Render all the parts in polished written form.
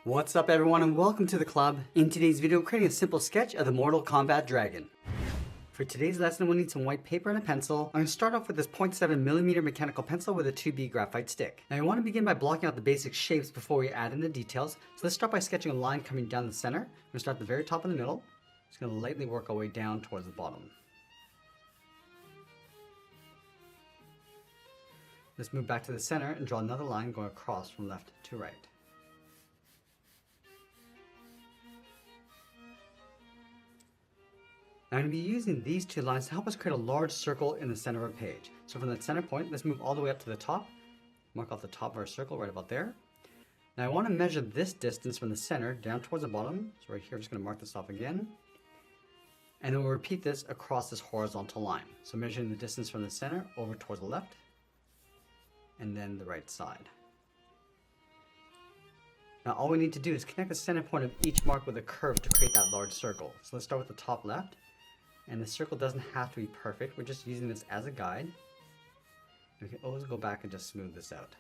What's up everyone and welcome to the club. In today's video, I'm creating a simple sketch of the Mortal Kombat dragon. For today's lesson, we'll need some white paper and a pencil. I'm going to start off with this 0.7mm mechanical pencil with a 2B graphite stick. Now I want to begin by blocking out the basic shapes before we add in the details. So let's start by sketching a line coming down the center. I'm going to start at the very top in the middle. Just going to lightly work our way down towards the bottom. Let's move back to the center and draw another line going across from left to right. Now I'm going to be using these two lines to help us create a large circle in the center of our page. So from that center point, let's move all the way up to the top. Mark off the top of our circle right about there. Now I want to measure this distance from the center down towards the bottom. So right here, I'm just going to mark this off again. And then we'll repeat this across this horizontal line. So measuring the distance from the center over towards the left and then the right side. Now all we need to do is connect the center point of each mark with a curve to create that large circle. So let's start with the top left. And the circle doesn't have to be perfect. We're just using this as a guide. We can always go back and just smooth this out.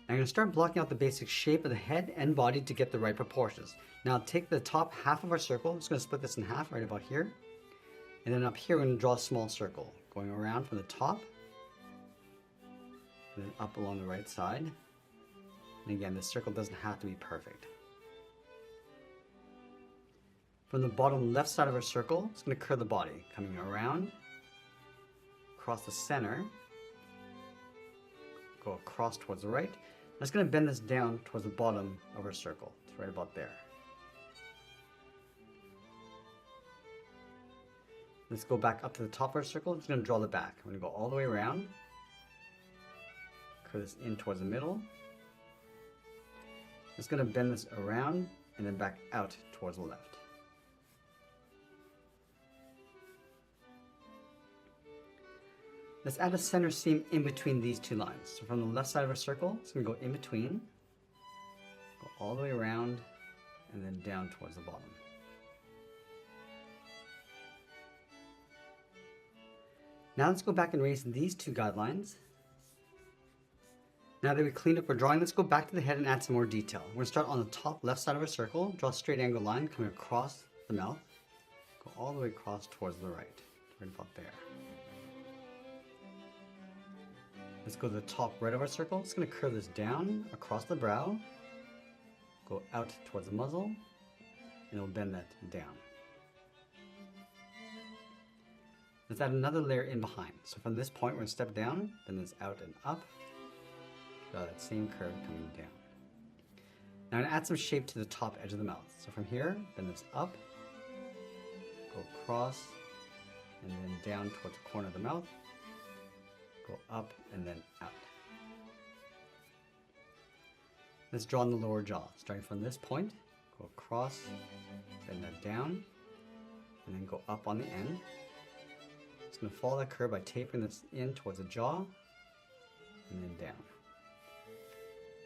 I'm going to start blocking out the basic shape of the head and body to get the right proportions. Now take the top half of our circle. I'm just going to split this in half right about here. And then up here, we're going to draw a small circle going around from the top, and then up along the right side. And again, this circle doesn't have to be perfect. From the bottom left side of our circle, it's going to curve the body, coming around, across the center, go across towards the right. I'm just going to bend this down towards the bottom of our circle. It's right about there. Let's go back up to the top of our circle. I'm just going to draw the back. I'm going to go all the way around. Curve this in towards the middle. I'm just going to bend this around and then back out towards the left. Let's add a center seam in between these two lines. So from the left side of our circle, it's going to go in between, go all the way around, and then down towards the bottom. Now let's go back and erase these two guidelines. Now that we cleaned up our drawing, let's go back to the head and add some more detail. We're going to start on the top left side of our circle, draw a straight angle line coming across the mouth, go all the way across towards the right about there. Let's go to the top right of our circle. It's going to curve this down across the brow, go out towards the muzzle, and we'll bend that down. Let's add another layer in behind. So from this point, we're going to step down, then this out and up. Draw that same curve coming down. Now I'm going to add some shape to the top edge of the mouth. So from here, bend this up, go across, and then down towards the corner of the mouth. Go up and then out. Let's draw in the lower jaw. Starting from this point, go across, bend that down, and then go up on the end. Just going to follow that curve by tapering this in towards the jaw, and then down.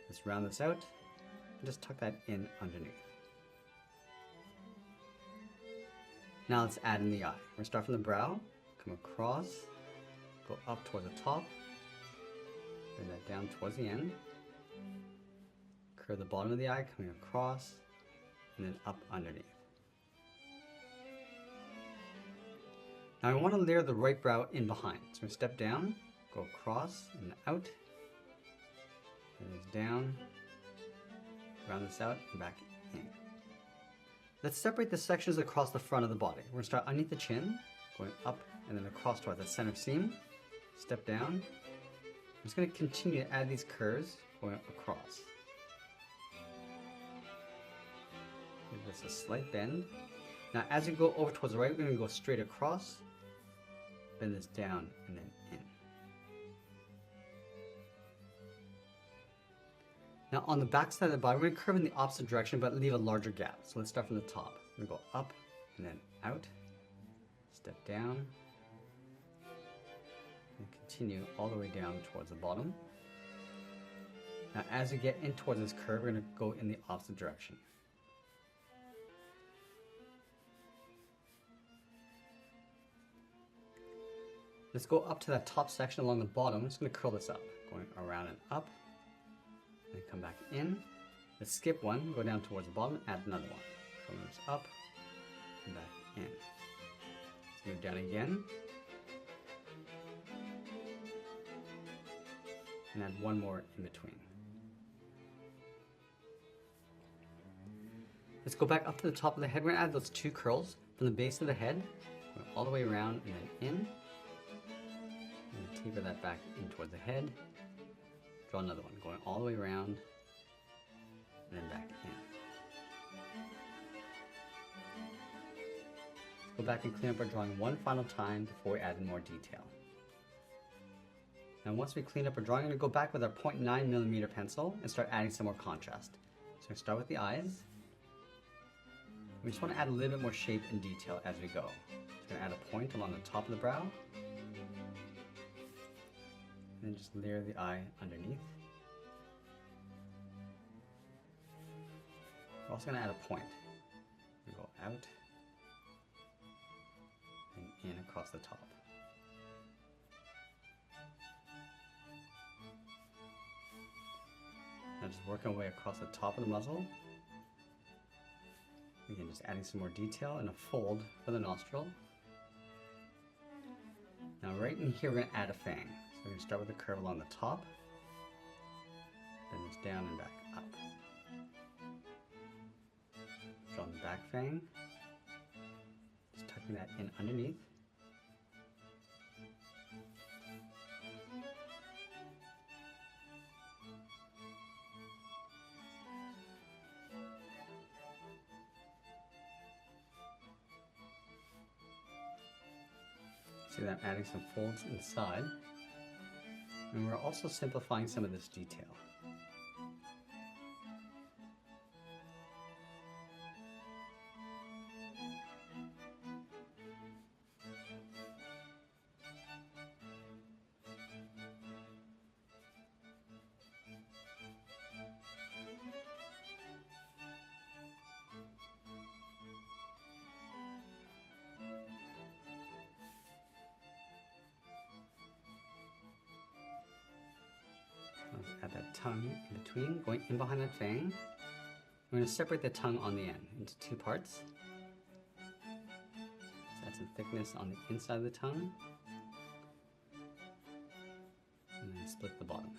Let's round this out, and just tuck that in underneath. Now let's add in the eye. We're going to start from the brow, come across, go up towards the top, bring that down towards the end, curve the bottom of the eye coming across, and then up underneath. Now I want to layer the right brow in behind. So I'm going to step down, go across and out, and it's down, round this out and back in. Let's separate the sections across the front of the body. We're going to start underneath the chin, going up and then across towards that center seam. Step down. I'm just going to continue to add these curves going across. Give this a slight bend. Now as you go over towards the right, we're going to go straight across, bend this down and then in. Now on the back side of the body, we're going to curve in the opposite direction but leave a larger gap. So let's start from the top. We're going to go up and then out, step down, and continue all the way down towards the bottom. Now as we get in towards this curve, we're going to go in the opposite direction. Let's go up to that top section along the bottom. I'm just going to curl this up, going around and up, and come back in. Let's skip one, go down towards the bottom, add another one. Curl this up, and back in. Let's move down again. And add one more in between. Let's go back up to the top of the head. We're going to add those two curls from the base of the head, going all the way around and then in. And taper that back in towards the head. Draw another one, going all the way around and then back in. Let's go back and clean up our drawing one final time before we add in more detail. Now once we clean up our drawing, I'm going to go back with our 0.9mm pencil and start adding some more contrast. So I'm going to start with the eyes. We just want to add a little bit more shape and detail as we go. So I'm going to add a point along the top of the brow. And then just layer the eye underneath. We're also going to add a point. We go out and in across the top. Now just work our way across the top of the muzzle. Again, just adding some more detail and a fold for the nostril. Now right in here we're going to add a fang. So we're going to start with a curve along the top, then it's down and back up. Draw the back fang, just tucking that in underneath. See that I'm adding some folds inside. And we're also simplifying some of this detail. Add that tongue in between, going in behind that fang. We're going to separate the tongue on the end into two parts. Let's add some thickness on the inside of the tongue. And then split the bottom.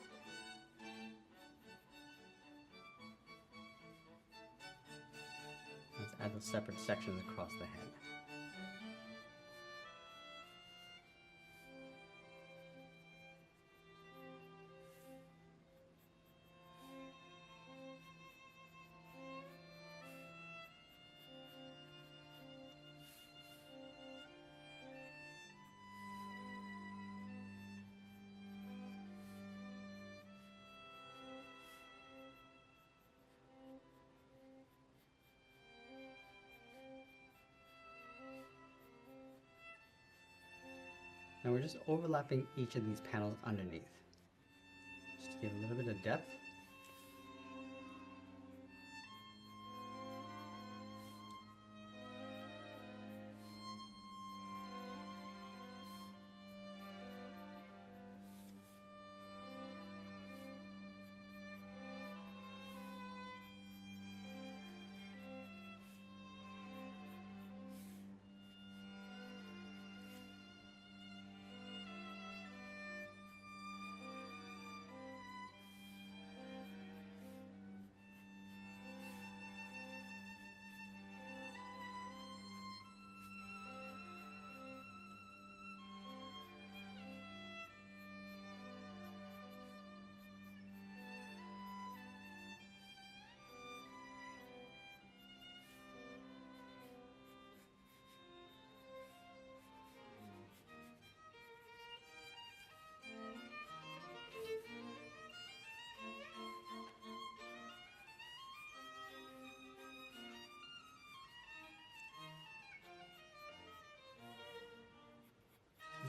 Let's add the separate sections across the head. Now we're just overlapping each of these panels underneath, just to give a little bit of depth.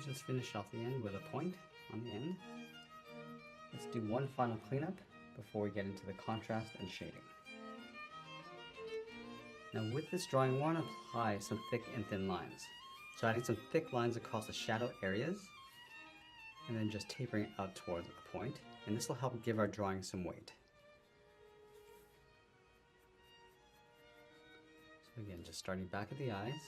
Just finish off the end with a point on the end. Let's do one final cleanup before we get into the contrast and shading. Now with this drawing, we want to apply some thick and thin lines. So adding some thick lines across the shadow areas and then just tapering it out towards a point. And this will help give our drawing some weight. So again, just starting back at the eyes.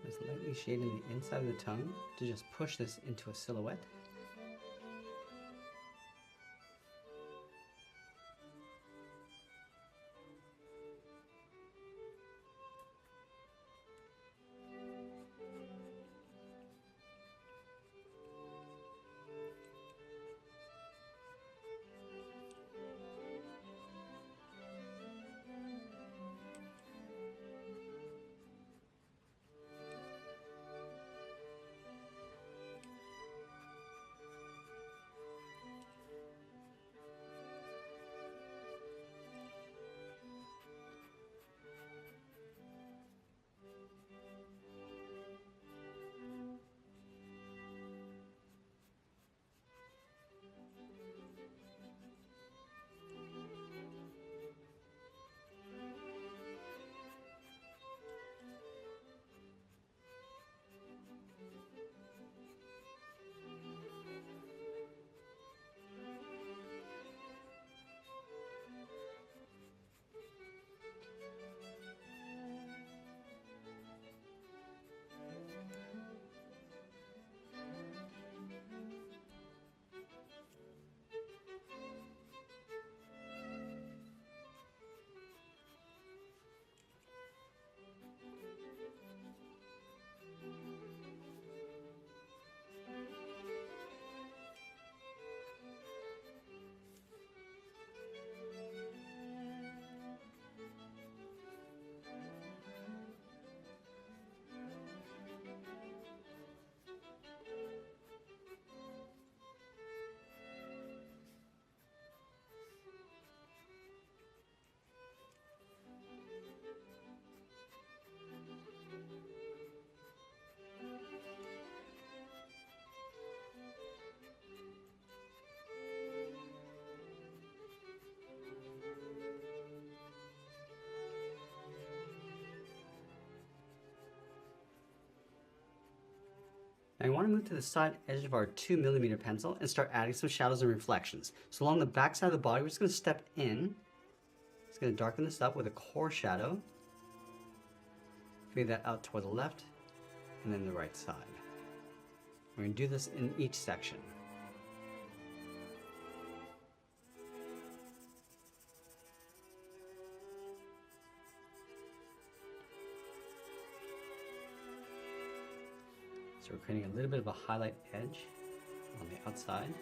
Just lightly shading the inside of the tongue to just push this into a silhouette. Now I want to move to the side edge of our 2mm pencil and start adding some shadows and reflections. So along the back side of the body, we're just going to step in. It's going to darken this up with a core shadow. Fade that out toward the left and then the right side. We're going to do this in each section. So we're creating a little bit of a highlight edge on the outside.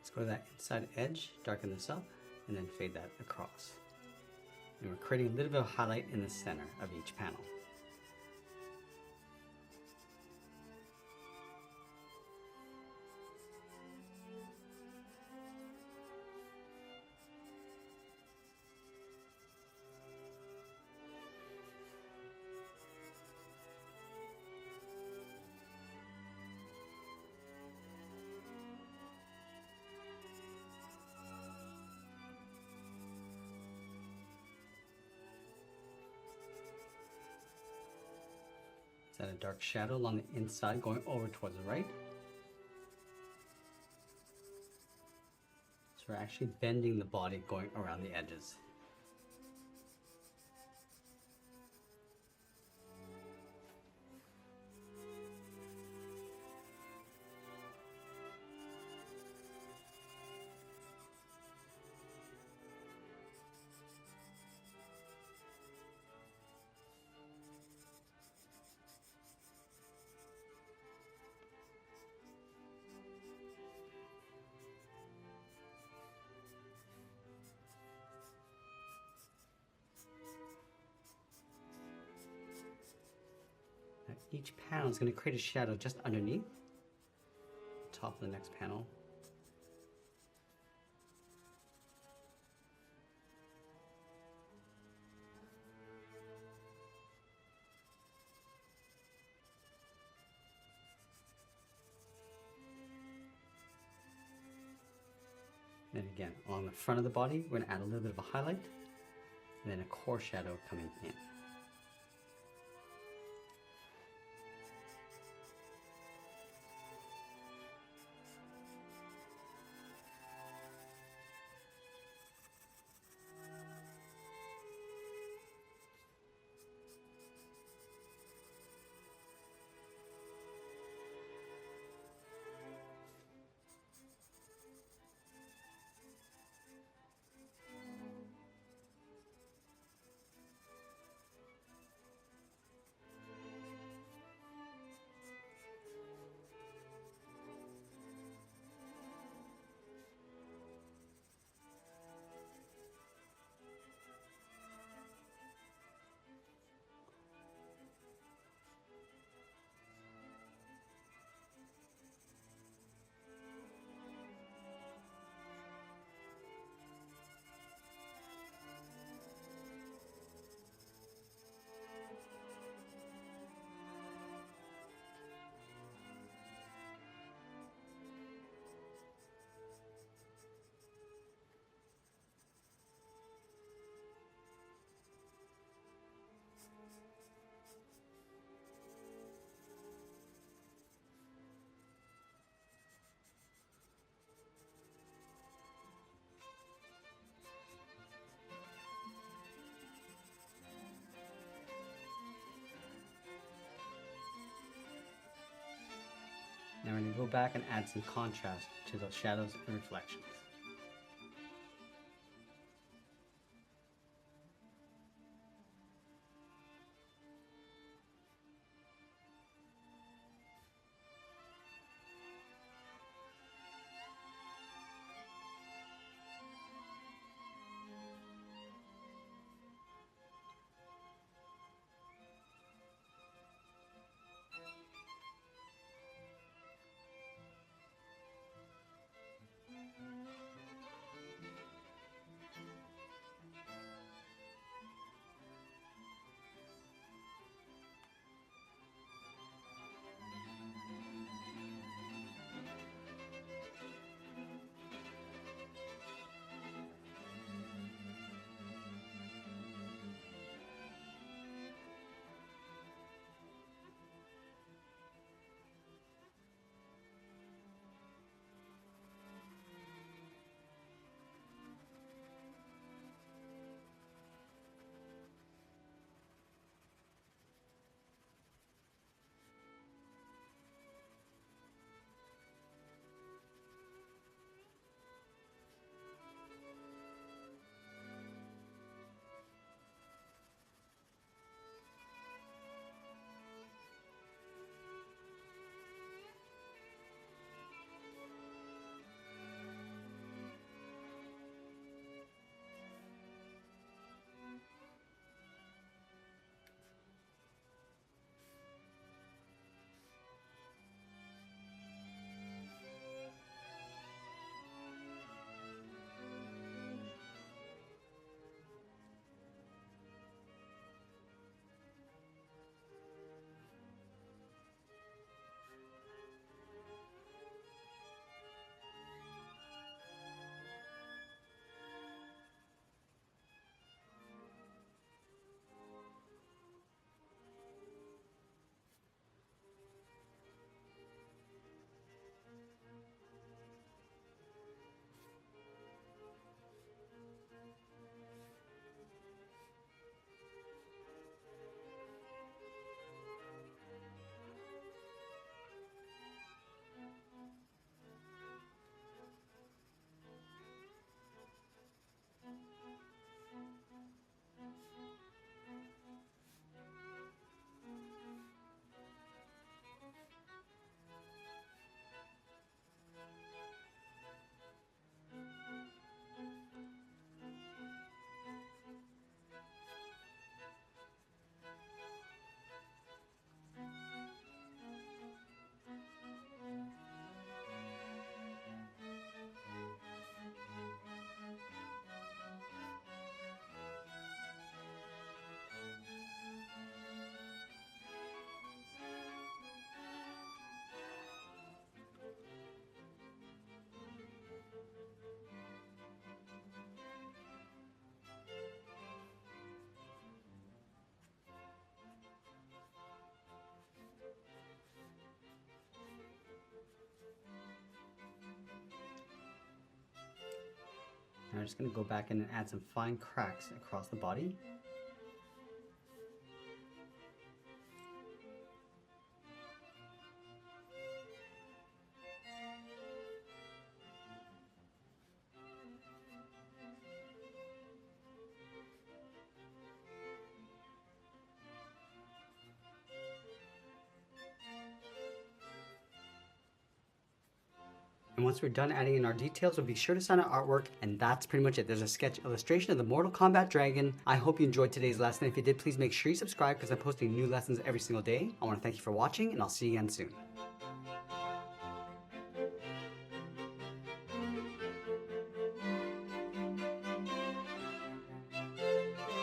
Let's go to that inside edge, darken this up, and then fade that across. And we're creating a little bit of highlight in the center of each panel. Add a dark shadow along the inside going over towards the right. So we're actually bending the body going around the edges. Each panel is going to create a shadow just underneath the top of the next panel. Then again, along the front of the body, we're going to add a little bit of a highlight and then a core shadow coming in. Now we're going to go back and add some contrast to those shadows and reflections. Now I'm just going to go back in and add some fine cracks across the body. And once we're done adding in our details, we'll be sure to sign our artwork, and that's pretty much it. There's a sketch illustration of the Mortal Kombat dragon. I hope you enjoyed today's lesson. If you did, please make sure you subscribe because I'm posting new lessons every single day. I want to thank you for watching, and I'll see you again soon.